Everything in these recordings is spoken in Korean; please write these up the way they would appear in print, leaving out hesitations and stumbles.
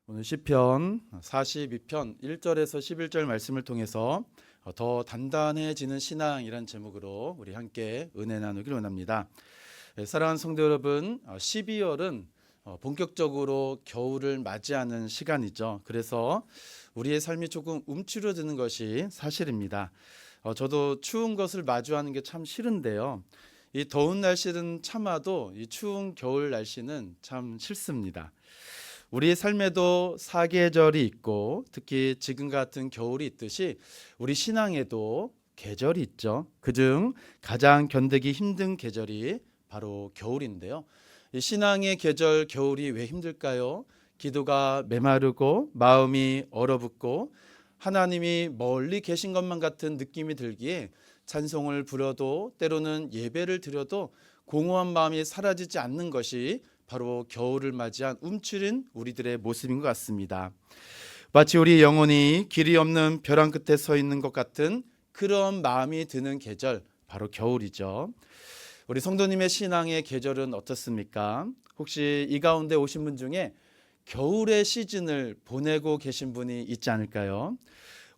오늘 시편 42편 1절에서 11절 말씀을 통해서 더 단단해지는 신앙이란 제목으로 우리 함께 은혜 나누기를 원합니다. 사랑하는 성도 여러분, 12월은 본격적으로 겨울을 맞이하는 시간이죠. 그래서 우리의 삶이 조금 움츠러드는 것이 사실입니다. 저도 추운 것을 마주하는 게 참 싫은데요. 이 더운 날씨는 참아도 이 추운 겨울 날씨는 참 싫습니다. 우리의 삶에도 사계절이 있고 특히 지금 같은 겨울이 있듯이 우리 신앙에도 계절이 있죠. 그중 가장 견디기 힘든 계절이 바로 겨울인데요. 이 신앙의 계절 겨울이 왜 힘들까요? 기도가 메마르고 마음이 얼어붙고 하나님이 멀리 계신 것만 같은 느낌이 들기에 찬송을 부려도 때로는 예배를 드려도 공허한 마음이 사라지지 않는 것이 바로 겨울을 맞이한 움츠린 우리들의 모습인 것 같습니다. 마치 우리 영혼이 길이 없는 벼랑 끝에 서 있는 것 같은 그런 마음이 드는 계절, 바로 겨울이죠. 우리 성도님의 신앙의 계절은 어떻습니까? 혹시 이 가운데 오신 분 중에 겨울의 시즌을 보내고 계신 분이 있지 않을까요?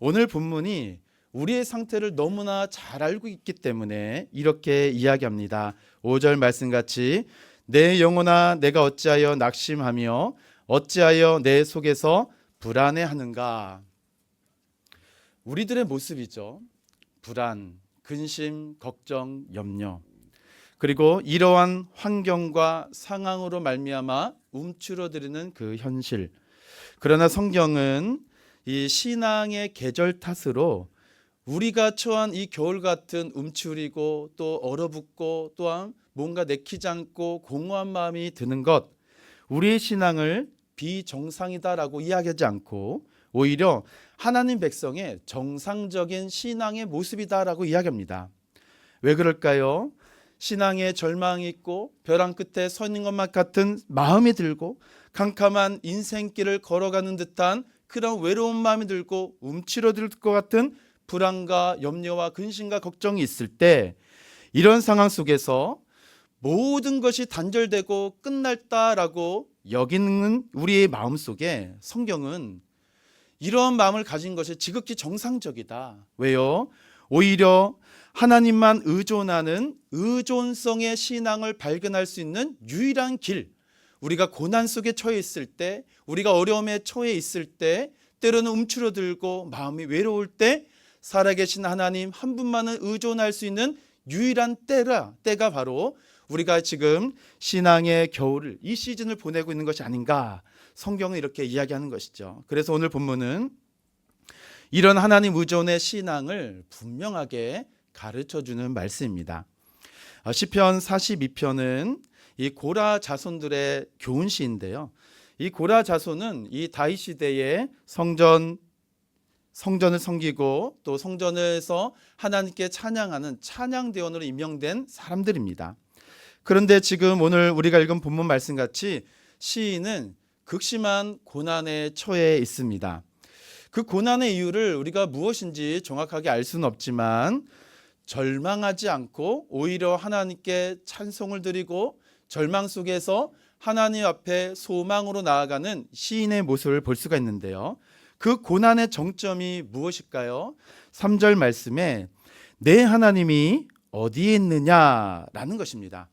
오늘 본문이 우리의 상태를 너무나 잘 알고 있기 때문에 이렇게 이야기합니다. 5절 말씀같이 내 영혼아 내가 어찌하여 낙심하며 어찌하여 내 속에서 불안해하는가. 우리들의 모습이죠. 불안, 근심, 걱정, 염려. 그리고 이러한 환경과 상황으로 말미암아 움츠러들이는 그 현실. 그러나 성경은 이 신앙의 계절 탓으로 우리가 처한 이 겨울 같은 움츠리고 또 얼어붙고 또한 뭔가 내키지 않고 공허한 마음이 드는 것, 우리의 신앙을 비정상이다라고 이야기하지 않고 오히려 하나님 백성의 정상적인 신앙의 모습이다라고 이야기합니다. 왜 그럴까요? 신앙에 절망이 있고 벼랑 끝에 서 있는 것만 같은 마음이 들고 캄캄한 인생길을 걸어가는 듯한 그런 외로운 마음이 들고 움츠러들 것 같은 불안과 염려와 근심과 걱정이 있을 때, 이런 상황 속에서 모든 것이 단절되고 끝났다라고 여기는 우리의 마음속에 성경은 이런 마음을 가진 것이 지극히 정상적이다. 왜요? 오히려 하나님만 의존하는 의존성의 신앙을 발견할 수 있는 유일한 길, 우리가 고난 속에 처해 있을 때, 우리가 어려움에 처해 있을 때, 때로는 움츠러들고 마음이 외로울 때 살아계신 하나님 한 분만을 의존할 수 있는 유일한 때가 바로 우리가 지금 신앙의 겨울을, 이 시즌을 보내고 있는 것이 아닌가, 성경은 이렇게 이야기하는 것이죠. 그래서 오늘 본문은 이런 하나님 의존의 신앙을 분명하게 가르쳐주는 말씀입니다. 시편 42편은 이 고라 자손들의 교훈시인데요. 이 고라 자손은 이 다윗 시대의 성전을 섬기고 또 성전에서 하나님께 찬양하는 찬양대원으로 임명된 사람들입니다. 그런데 지금 오늘 우리가 읽은 본문 말씀같이 시인은 극심한 고난에 처해 있습니다. 그 고난의 이유를 우리가 무엇인지 정확하게 알 수는 없지만 절망하지 않고 오히려 하나님께 찬송을 드리고 절망 속에서 하나님 앞에 소망으로 나아가는 시인의 모습을 볼 수가 있는데요. 그 고난의 정점이 무엇일까요? 3절 말씀에 내 하나님이 어디에 있느냐라는 것입니다.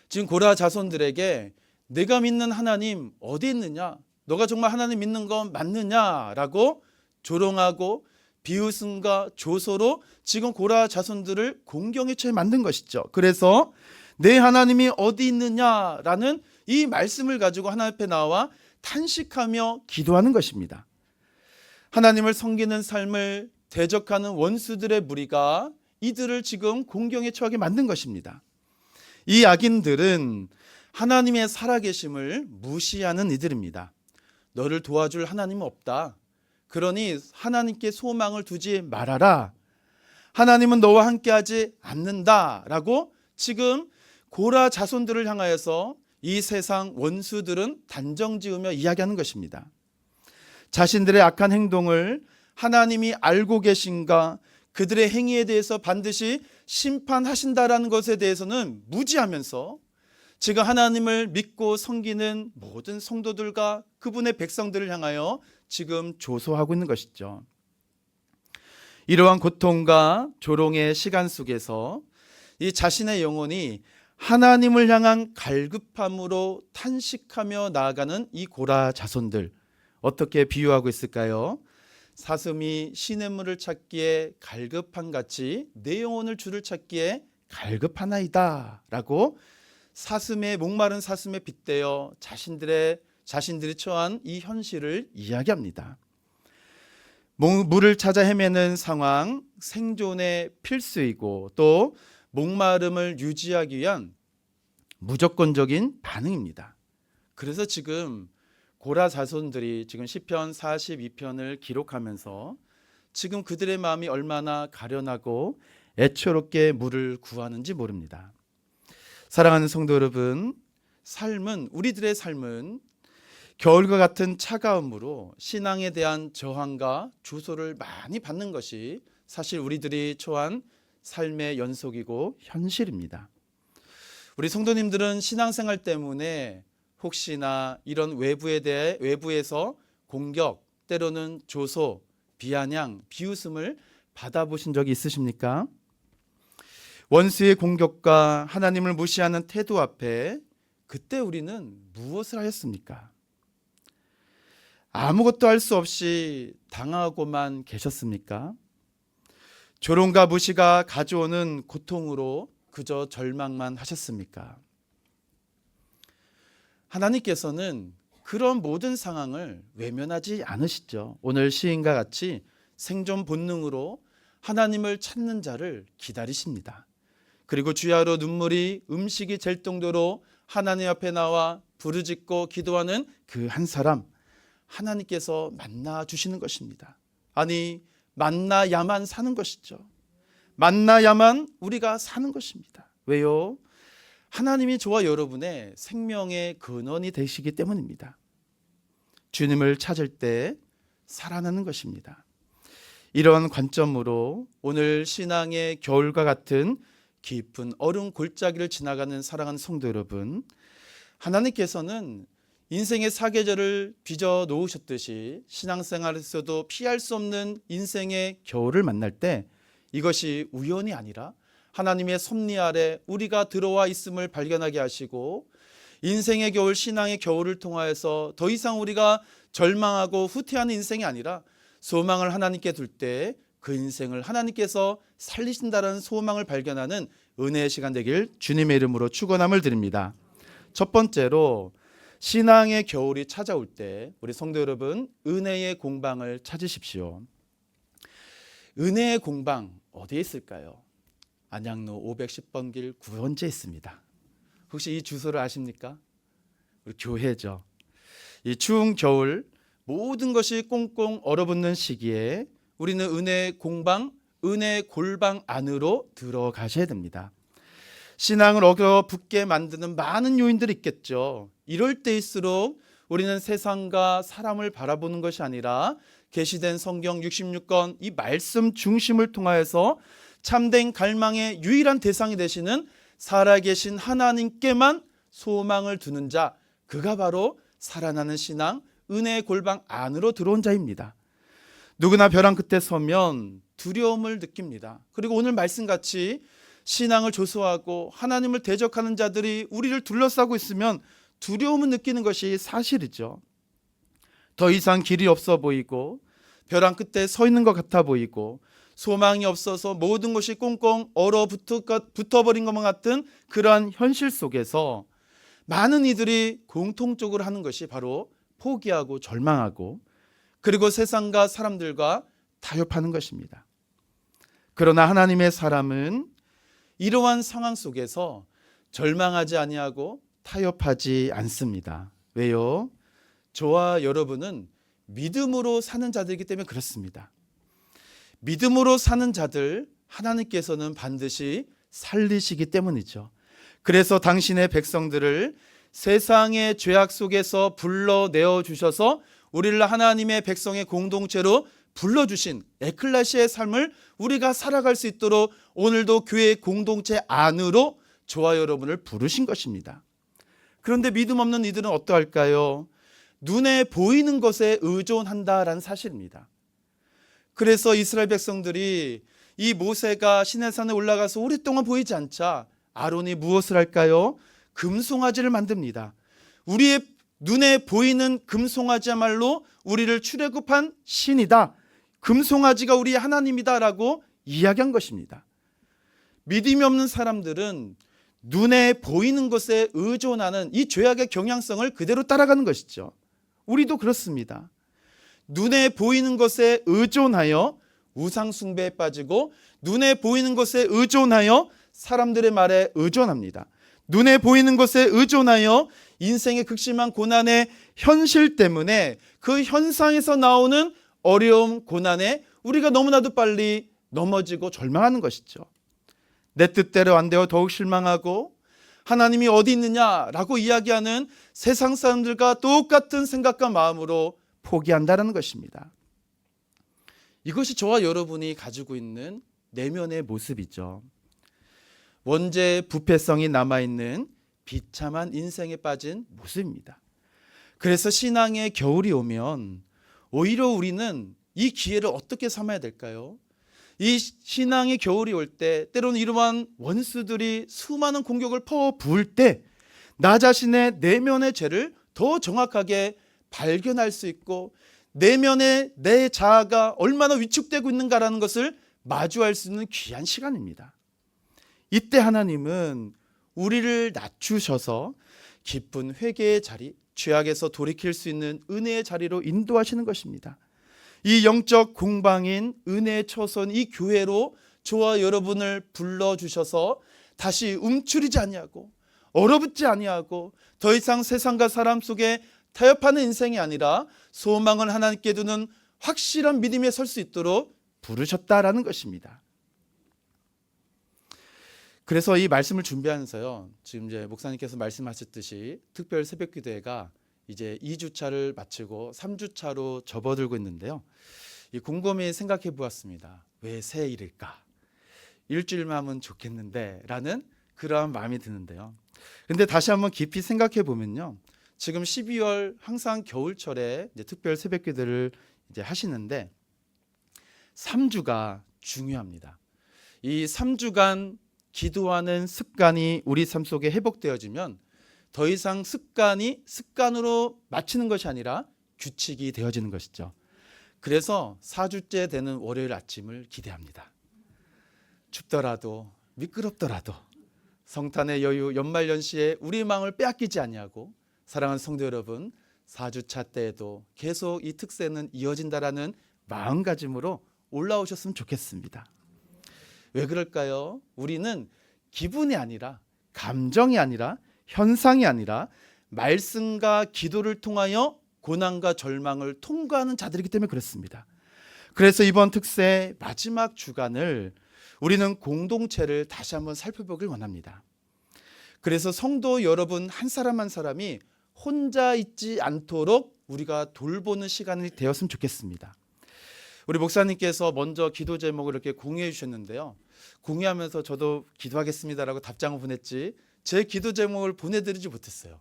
지금 고라 자손들에게 내가 믿는 하나님 어디 있느냐? 너가 정말 하나님 믿는 건 맞느냐라고 조롱하고 비웃음과 조소로 지금 고라 자손들을 공경에 처해 만든 것이죠. 그래서 내 하나님이 어디 있느냐라는 이 말씀을 가지고 하나님 앞에 나와 탄식하며 기도하는 것입니다. 하나님을 섬기는 삶을 대적하는 원수들의 무리가 이들을 지금 공경에 처하게 만든 것입니다. 이 악인들은 하나님의 살아계심을 무시하는 이들입니다. 너를 도와줄 하나님은 없다. 그러니 하나님께 소망을 두지 말아라. 하나님은 너와 함께하지 않는다라고 지금 고라 자손들을 향하여서 이 세상 원수들은 단정지으며 이야기하는 것입니다. 자신들의 악한 행동을 하나님이 알고 계신가, 그들의 행위에 대해서 반드시 심판하신다라는 것에 대해서는 무지하면서 지금 하나님을 믿고 섬기는 모든 성도들과 그분의 백성들을 향하여 지금 조소하고 있는 것이죠. 이러한 고통과 조롱의 시간 속에서 이 자신의 영혼이 하나님을 향한 갈급함으로 탄식하며 나아가는 이 고라 자손들, 어떻게 비유하고 있을까요? 사슴이 시냇물을 찾기에 갈급한 같이 내 영혼을 주를 찾기에 갈급하나이다 라고 사슴의 목마른 사슴에 빗대어 자신들이 처한 이 현실을 이야기합니다. 물을 찾아 헤매는 상황, 생존의 필수이고 또 목마름을 유지하기 위한 무조건적인 반응입니다. 그래서 지금 고라 자손들이 지금 시편 42편을 기록하면서 지금 그들의 마음이 얼마나 가련하고 애처롭게 물을 구하는지 모릅니다. 사랑하는 성도 여러분, 우리들의 삶은 겨울과 같은 차가움으로 신앙에 대한 저항과 주소를 많이 받는 것이 사실 우리들이 처한 삶의 연속이고 현실입니다. 우리 성도님들은 신앙생활 때문에 혹시나 이런 외부에서 공격, 때로는 조소, 비아냥, 비웃음을 받아보신 적이 있으십니까? 원수의 공격과 하나님을 무시하는 태도 앞에 그때 우리는 무엇을 하였습니까? 아무것도 할 수 없이 당하고만 계셨습니까? 조롱과 무시가 가져오는 고통으로 그저 절망만 하셨습니까? 하나님께서는 그런 모든 상황을 외면하지 않으시죠. 오늘 시인과 같이 생존 본능으로 하나님을 찾는 자를 기다리십니다. 그리고 주야로 눈물이 음식이 될 정도로 하나님 앞에 나와 부르짖고 기도하는 그 한 사람, 하나님께서 만나 주시는 것입니다. 아니, 만나야만 사는 것이죠. 만나야만 우리가 사는 것입니다. 왜요? 하나님이 저와 여러분의 생명의 근원이 되시기 때문입니다. 주님을 찾을 때 살아나는 것입니다. 이런 관점으로 오늘 신앙의 겨울과 같은 깊은 얼음 골짜기를 지나가는 사랑하는 성도 여러분, 하나님께서는 인생의 사계절을 빚어 놓으셨듯이 신앙생활에서도 피할 수 없는 인생의 겨울을 만날 때 이것이 우연이 아니라 하나님의 섭리 아래 우리가 들어와 있음을 발견하게 하시고 인생의 겨울, 신앙의 겨울을 통하여서 더 이상 우리가 절망하고 후퇴하는 인생이 아니라 소망을 하나님께 둘 때 그 인생을 하나님께서 살리신다는 소망을 발견하는 은혜의 시간 되길 주님의 이름으로 축원함을 드립니다. 첫 번째로 신앙의 겨울이 찾아올 때 우리 성도 여러분, 은혜의 공방을 찾으십시오. 은혜의 공방 어디에 있을까요? 안양로 510번 길 9번지에 있습니다. 혹시 이 주소를 아십니까? 우리 교회죠. 이 추운 겨울 모든 것이 꽁꽁 얼어붙는 시기에 우리는 은혜의 공방, 은혜의 골방 안으로 들어가셔야 됩니다. 신앙을 얼어붙게 만드는 많은 요인들이 있겠죠. 이럴 때일수록 우리는 세상과 사람을 바라보는 것이 아니라 계시된 성경 66권 이 말씀 중심을 통하여서 참된 갈망의 유일한 대상이 되시는 살아계신 하나님께만 소망을 두는 자, 그가 바로 살아나는 신앙, 은혜의 골방 안으로 들어온 자입니다. 누구나 벼랑 끝에 서면 두려움을 느낍니다. 그리고 오늘 말씀같이 신앙을 조소하고 하나님을 대적하는 자들이 우리를 둘러싸고 있으면 두려움을 느끼는 것이 사실이죠. 더 이상 길이 없어 보이고 벼랑 끝에 서 있는 것 같아 보이고 소망이 없어서 모든 것이 꽁꽁 얼어붙어버린 것만 같은 그러한 현실 속에서 많은 이들이 공통적으로 하는 것이 바로 포기하고 절망하고 그리고 세상과 사람들과 타협하는 것입니다. 그러나 하나님의 사람은 이러한 상황 속에서 절망하지 아니하고 타협하지 않습니다. 왜요? 저와 여러분은 믿음으로 사는 자들이기 때문에 그렇습니다. 믿음으로 사는 자들 하나님께서는 반드시 살리시기 때문이죠. 그래서 당신의 백성들을 세상의 죄악 속에서 불러내어 주셔서 우리를 하나님의 백성의 공동체로 불러주신 에클레시아의 삶을 우리가 살아갈 수 있도록 오늘도 교회 공동체 안으로 저와 여러분을 부르신 것입니다. 그런데 믿음 없는 이들은 어떠할까요? 눈에 보이는 것에 의존한다라는 사실입니다. 그래서 이스라엘 백성들이 이 모세가 시내산에 올라가서 오랫동안 보이지 않자 아론이 무엇을 할까요? 금송아지를 만듭니다. 우리의 눈에 보이는 금송아지야말로 우리를 출애굽한 신이다. 금송아지가 우리의 하나님이다라고 이야기한 것입니다. 믿음이 없는 사람들은 눈에 보이는 것에 의존하는 이 죄악의 경향성을 그대로 따라가는 것이죠. 우리도 그렇습니다. 눈에 보이는 것에 의존하여 우상 숭배에 빠지고 눈에 보이는 것에 의존하여 사람들의 말에 의존합니다. 눈에 보이는 것에 의존하여 인생의 극심한 고난의 현실 때문에 그 현상에서 나오는 어려움, 고난에 우리가 너무나도 빨리 넘어지고 절망하는 것이죠. 내 뜻대로 안 되어 더욱 실망하고 하나님이 어디 있느냐라고 이야기하는 세상 사람들과 똑같은 생각과 마음으로 포기한다는 것입니다. 이것이 저와 여러분이 가지고 있는 내면의 모습이죠. 원죄의 부패성이 남아있는 비참한 인생에 빠진 모습입니다. 그래서 신앙의 겨울이 오면 오히려 우리는 이 기회를 어떻게 삼아야 될까요? 이 신앙의 겨울이 올 때 때로는 이러한 원수들이 수많은 공격을 퍼부을 때 나 자신의 내면의 죄를 더 정확하게 발견할 수 있고 내면의 내 자아가 얼마나 위축되고 있는가라는 것을 마주할 수 있는 귀한 시간입니다. 이때 하나님은 우리를 낮추셔서 깊은 회개의 자리, 죄악에서 돌이킬 수 있는 은혜의 자리로 인도하시는 것입니다. 이 영적 공방인 은혜의 처소인 이 교회로 저와 여러분을 불러주셔서 다시 움츠리지 아니하고 얼어붙지 아니하고 더 이상 세상과 사람 속에 타협하는 인생이 아니라 소망을 하나님께 두는 확실한 믿음에 설 수 있도록 부르셨다라는 것입니다. 그래서 이 말씀을 준비하면서요, 지금 이제 목사님께서 말씀하셨듯이 특별 새벽기도회가 이제 2주차를 마치고 3주차로 접어들고 있는데요. 이 곰곰이 생각해 보았습니다. 왜 새해일일까? 일주일만 하면 좋겠는데 라는 그러한 마음이 드는데요. 근데 다시 한번 깊이 생각해 보면요, 지금 12월 항상 겨울철에 이제 특별 새벽기도를 이제 하시는데 3주가 중요합니다. 이 3주간 기도하는 습관이 우리 삶 속에 회복되어지면 더 이상 습관이 습관으로 마치는 것이 아니라 규칙이 되어지는 것이죠. 그래서 4주째 되는 월요일 아침을 기대합니다. 춥더라도 미끄럽더라도 성탄의 여유 연말연시에 우리의 마음을 빼앗기지 아니하고 사랑하는 성도 여러분, 4주차 때에도 계속 이 특세는 이어진다라는 마음가짐으로 올라오셨으면 좋겠습니다. 왜 그럴까요? 우리는 기분이 아니라 감정이 아니라 현상이 아니라 말씀과 기도를 통하여 고난과 절망을 통과하는 자들이기 때문에 그렇습니다. 그래서 이번 특세 마지막 주간을 우리는 공동체를 다시 한번 살펴보길 원합니다. 그래서 성도 여러분 한 사람 한 사람이 혼자 있지 않도록 우리가 돌보는 시간이 되었으면 좋겠습니다. 우리 목사님께서 먼저 기도 제목을 이렇게 공유해 주셨는데요. 공유하면서 저도 기도하겠습니다라고 답장을 보냈지 제 기도 제목을 보내드리지 못했어요.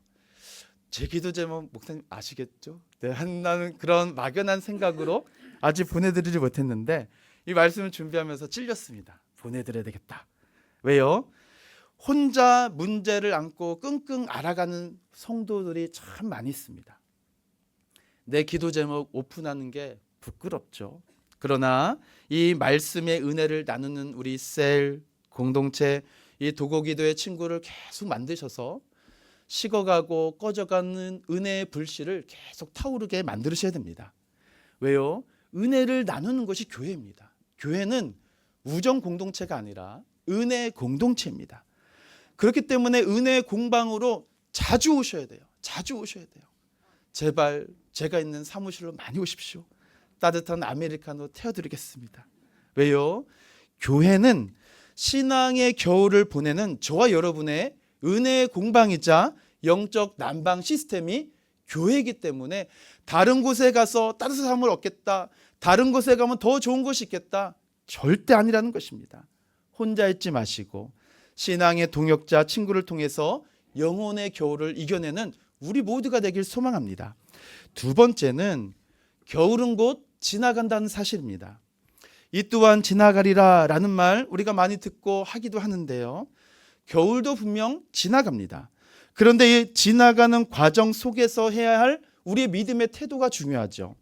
제 기도 제목 목사님 아시겠죠? 네, 나는 그런 막연한 생각으로 아직 보내드리지 못했는데 이 말씀을 준비하면서 찔렸습니다. 보내드려야 되겠다. 왜요? 혼자 문제를 안고 끙끙 앓아가는 성도들이 참 많이 있습니다. 내 기도 제목 오픈하는 게 부끄럽죠. 그러나 이 말씀의 은혜를 나누는 우리 셀 공동체, 이 도고기도의 친구를 계속 만드셔서 식어가고 꺼져가는 은혜의 불씨를 계속 타오르게 만드셔야 됩니다. 왜요? 은혜를 나누는 것이 교회입니다. 교회는 우정 공동체가 아니라 은혜 공동체입니다. 그렇기 때문에 은혜의 공방으로 자주 오셔야 돼요. 자주 오셔야 돼요. 제발 제가 있는 사무실로 많이 오십시오. 따뜻한 아메리카노 태워드리겠습니다. 왜요? 교회는 신앙의 겨울을 보내는 저와 여러분의 은혜의 공방이자 영적 난방 시스템이 교회이기 때문에 다른 곳에 가서 따뜻함을 얻겠다, 다른 곳에 가면 더 좋은 것이 있겠다, 절대 아니라는 것입니다. 혼자 있지 마시고 신앙의 동역자 친구를 통해서 영혼의 겨울을 이겨내는 우리 모두가 되길 소망합니다. 두 번째는 겨울은 곧 지나간다는 사실입니다. 이 또한 지나가리라 라는 말 우리가 많이 듣고 하기도 하는데요. 겨울도 분명 지나갑니다. 그런데 이 지나가는 과정 속에서 해야 할 우리의 믿음의 태도가 중요하죠.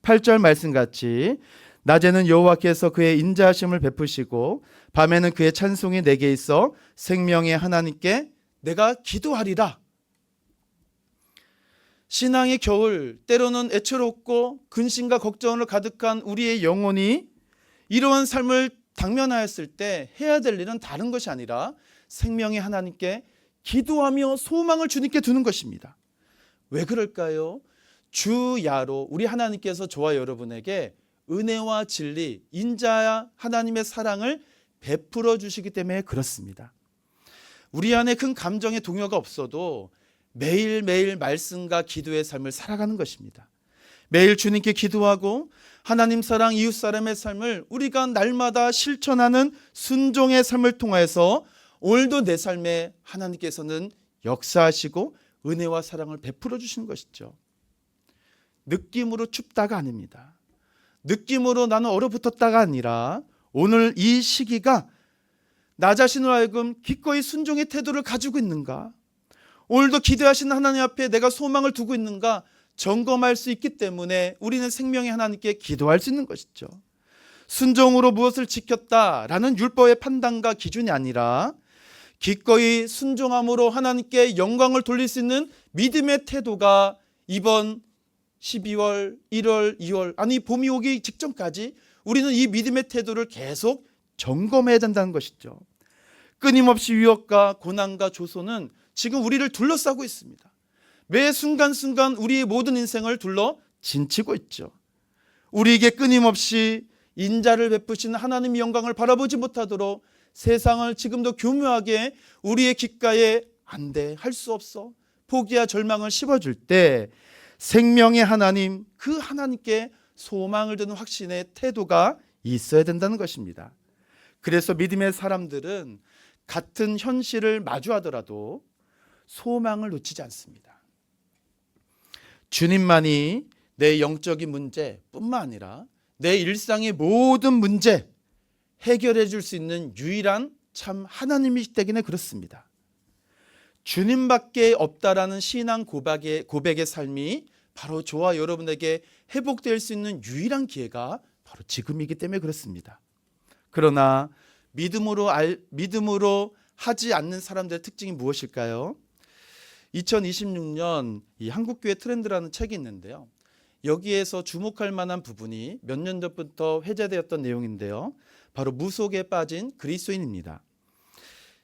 8절 말씀같이 낮에는 여호와께서 그의 인자하심을 베푸시고 밤에는 그의 찬송이 내게 있어 생명의 하나님께 내가 기도하리라. 신앙의 겨울, 때로는 애처롭고 근심과 걱정으로 가득한 우리의 영혼이 이러한 삶을 당면하였을 때 해야 될 일은 다른 것이 아니라 생명의 하나님께 기도하며 소망을 주님께 두는 것입니다. 왜 그럴까요? 주야로 우리 하나님께서 저와 여러분에게 은혜와 진리, 인자야 하나님의 사랑을 베풀어 주시기 때문에 그렇습니다. 우리 안에 큰 감정의 동요가 없어도 매일매일 말씀과 기도의 삶을 살아가는 것입니다. 매일 주님께 기도하고 하나님 사랑, 이웃 사람의 삶을 우리가 날마다 실천하는 순종의 삶을 통해서 오늘도 내 삶에 하나님께서는 역사하시고 은혜와 사랑을 베풀어 주시는 것이죠. 느낌으로 춥다가 아닙니다. 느낌으로 나는 얼어붙었다가 아니라 오늘 이 시기가 나 자신을 하여금 기꺼이 순종의 태도를 가지고 있는가, 오늘도 기도하시는 하나님 앞에 내가 소망을 두고 있는가 점검할 수 있기 때문에 우리는 생명의 하나님께 기도할 수 있는 것이죠. 순종으로 무엇을 지켰다라는 율법의 판단과 기준이 아니라 기꺼이 순종함으로 하나님께 영광을 돌릴 수 있는 믿음의 태도가 이번 12월, 1월, 2월 아니 봄이 오기 직전까지 우리는 이 믿음의 태도를 계속 점검해야 된다는 것이죠. 끊임없이 위협과 고난과 조소는 지금 우리를 둘러싸고 있습니다. 매 순간순간 우리의 모든 인생을 둘러 진치고 있죠. 우리에게 끊임없이 인자를 베푸시는 하나님의 영광을 바라보지 못하도록 세상을 지금도 교묘하게 우리의 귓가에 안 돼, 할 수 없어, 포기와 절망을 씹어줄 때 생명의 하나님, 그 하나님께 소망을 두는 확신의 태도가 있어야 된다는 것입니다. 그래서 믿음의 사람들은 같은 현실을 마주하더라도 소망을 놓치지 않습니다. 주님만이 내 영적인 문제뿐만 아니라 내 일상의 모든 문제 해결해 줄 수 있는 유일한 참 하나님이시기 때문에 그렇습니다. 주님밖에 없다라는 신앙 고백의 삶이 바로 저와 여러분에게 회복될 수 있는 유일한 기회가 바로 지금이기 때문에 그렇습니다. 그러나 믿음으로 하지 않는 사람들의 특징이 무엇일까요? 2026년 이 한국교회 트렌드라는 책이 있는데요. 여기에서 주목할 만한 부분이 몇 년 전부터 회자되었던 내용인데요. 바로 무속에 빠진 그리스도인입니다.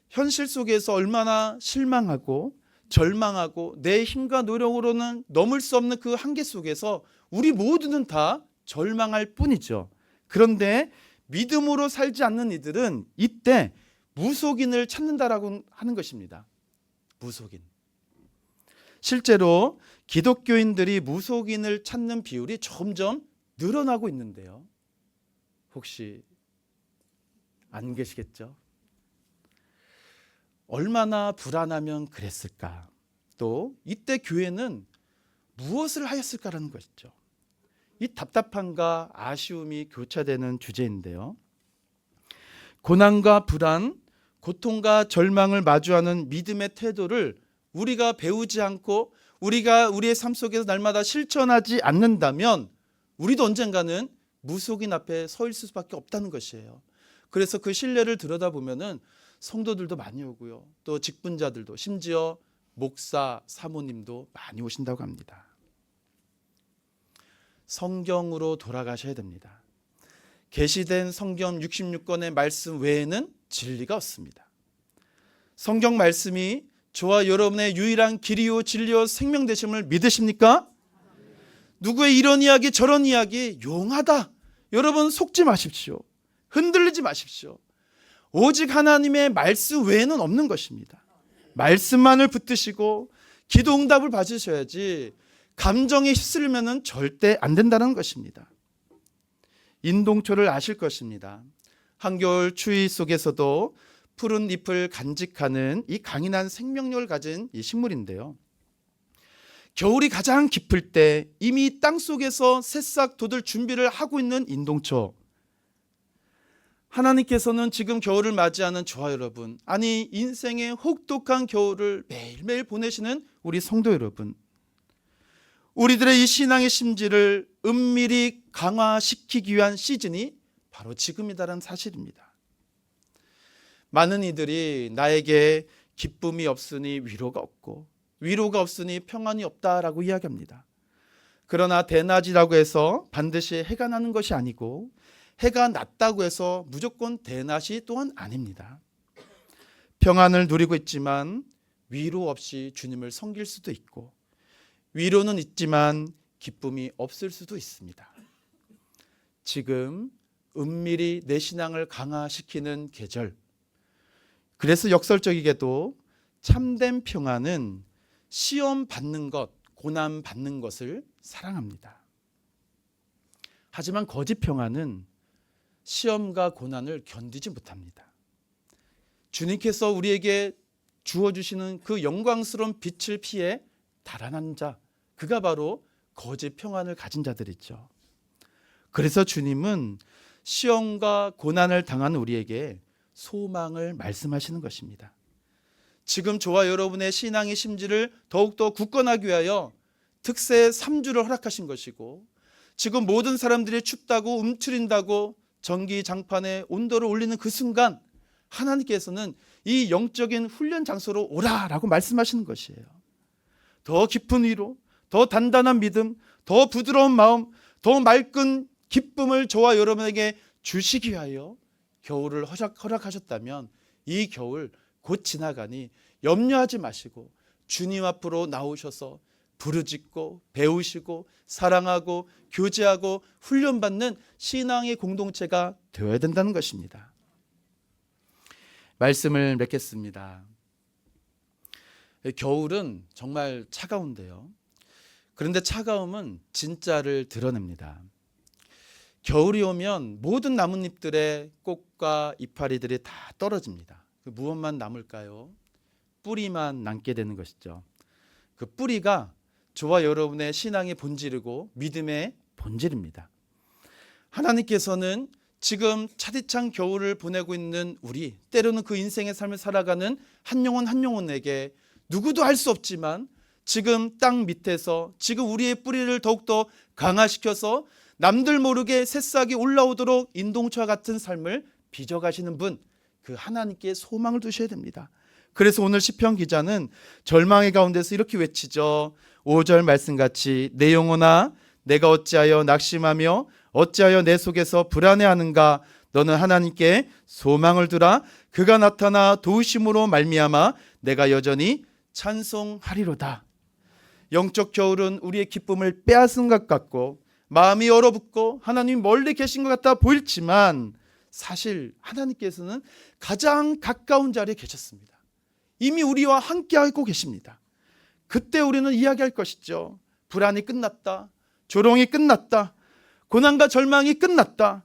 현실 속에서 얼마나 실망하고 절망하고 내 힘과 노력으로는 넘을 수 없는 그 한계 속에서 우리 모두는 다 절망할 뿐이죠. 그런데 믿음으로 살지 않는 이들은 이때 무속인을 찾는다라고 하는 것입니다. 무속인. 실제로 기독교인들이 무속인을 찾는 비율이 점점 늘어나고 있는데요. 혹시 안 계시겠죠? 얼마나 불안하면 그랬을까? 또 이때 교회는 무엇을 하였을까라는 것이죠. 이 답답함과 아쉬움이 교차되는 주제인데요. 고난과 불안, 고통과 절망을 마주하는 믿음의 태도를 우리가 배우지 않고 우리가 우리의 삶 속에서 날마다 실천하지 않는다면 우리도 언젠가는 무속인 앞에 서 있을 수밖에 없다는 것이에요. 그래서 그 신뢰를 들여다보면은 성도들도 많이 오고요. 또 직분자들도, 심지어 목사, 사모님도 많이 오신다고 합니다. 성경으로 돌아가셔야 됩니다. 계시된 성경 66권의 말씀 외에는 진리가 없습니다. 성경 말씀이 저와 여러분의 유일한 길이요 진리요 생명 되심을 믿으십니까? 누구의 이런 이야기 저런 이야기 용하다. 여러분 속지 마십시오. 흔들리지 마십시오. 오직 하나님의 말씀 외에는 없는 것입니다. 말씀만을 붙드시고 기도 응답을 받으셔야지 감정에 휩쓸리면 절대 안 된다는 것입니다. 인동초를 아실 것입니다. 한겨울 추위 속에서도 푸른 잎을 간직하는 이 강인한 생명력을 가진 이 식물인데요. 겨울이 가장 깊을 때 이미 땅속에서 새싹 돋을 준비를 하고 있는 인동초. 하나님께서는 지금 겨울을 맞이하는 저와 여러분, 아니 인생의 혹독한 겨울을 매일매일 보내시는 우리 성도 여러분, 우리들의 이 신앙의 심지를 은밀히 강화시키기 위한 시즌이 바로 지금이다라는 사실입니다. 많은 이들이 나에게 기쁨이 없으니 위로가 없고 위로가 없으니 평안이 없다라고 이야기합니다. 그러나 대낮이라고 해서 반드시 해가 나는 것이 아니고 해가 낮다고 해서 무조건 대낮이 또한 아닙니다. 평안을 누리고 있지만 위로 없이 주님을 섬길 수도 있고 위로는 있지만 기쁨이 없을 수도 있습니다. 지금 은밀히 내 신앙을 강화시키는 계절. 그래서 역설적이게도 참된 평안은 시험 받는 것, 고난 받는 것을 사랑합니다. 하지만 거짓 평안은 시험과 고난을 견디지 못합니다. 주님께서 우리에게 주어주시는 그 영광스러운 빛을 피해 달아난 자, 그가 바로 거짓 평안을 가진 자들이죠. 그래서 주님은 시험과 고난을 당한 우리에게 소망을 말씀하시는 것입니다. 지금 저와 여러분의 신앙의 심지를 더욱더 굳건하기 위하여 특세 3주를 허락하신 것이고, 지금 모든 사람들이 춥다고 움츠린다고 전기장판에 온도를 올리는 그 순간 하나님께서는 이 영적인 훈련 장소로 오라라고 말씀하시는 것이에요. 더 깊은 위로, 더 단단한 믿음, 더 부드러운 마음, 더 맑은 기쁨을 저와 여러분에게 주시기 위하여 겨울을 허락하셨다면 이 겨울 곧 지나가니 염려하지 마시고 주님 앞으로 나오셔서 부르짖고 배우시고 사랑하고 교제하고 훈련받는 신앙의 공동체가 되어야 된다는 것입니다. 말씀을 맺겠습니다. 겨울은 정말 차가운데요. 그런데 차가움은 진짜를 드러냅니다. 겨울이 오면 모든 나뭇잎들의 꽃과 이파리들이 다 떨어집니다. 무엇만 남을까요? 뿌리만 남게 되는 것이죠. 그 뿌리가 저와 여러분의 신앙의 본질이고 믿음의 본질입니다. 하나님께서는 지금 차디찬 겨울을 보내고 있는 우리, 때로는 그 인생의 삶을 살아가는 한 영혼 한 영혼에게 누구도 알 수 없지만 지금 땅 밑에서 지금 우리의 뿌리를 더욱더 강화시켜서 남들 모르게 새싹이 올라오도록 인동초와 같은 삶을 빚어가시는 분, 그 하나님께 소망을 두셔야 됩니다. 그래서 오늘 시편 기자는 절망의 가운데서 이렇게 외치죠. 5절 말씀같이 내 영혼아 내가 어찌하여 낙심하며 어찌하여 내 속에서 불안해하는가. 너는 하나님께 소망을 두라. 그가 나타나 도우심으로 말미암아 내가 여전히 찬송하리로다. 영적 겨울은 우리의 기쁨을 빼앗은 것 같고 마음이 얼어붙고 하나님 멀리 계신 것 같아 보일지만 사실 하나님께서는 가장 가까운 자리에 계셨습니다. 이미 우리와 함께하고 계십니다. 그때 우리는 이야기할 것이죠. 불안이 끝났다. 조롱이 끝났다. 고난과 절망이 끝났다.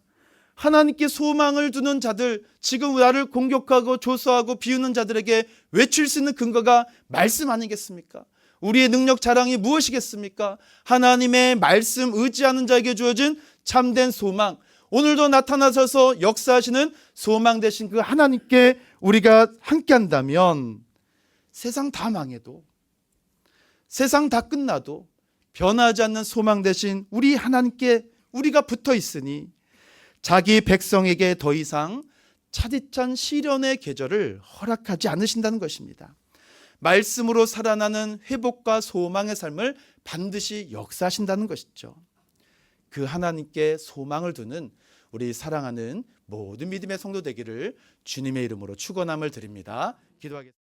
하나님께 소망을 두는 자들, 지금 나를 공격하고 조소하고 비우는 자들에게 외칠 수 있는 근거가 말씀 아니겠습니까? 우리의 능력 자랑이 무엇이겠습니까? 하나님의 말씀 의지하는 자에게 주어진 참된 소망, 오늘도 나타나셔서 역사하시는 소망 되신 그 하나님께 우리가 함께 한다면 세상 다 망해도, 세상 다 끝나도 변하지 않는 소망 되신 우리 하나님께 우리가 붙어 있으니 자기 백성에게 더 이상 차디찬 시련의 계절을 허락하지 않으신다는 것입니다. 말씀으로 살아나는 회복과 소망의 삶을 반드시 역사하신다는 것이죠. 그 하나님께 소망을 두는 우리 사랑하는 모든 믿음의 성도 되기를 주님의 이름으로 축원함을 드립니다. 기도하겠습니다.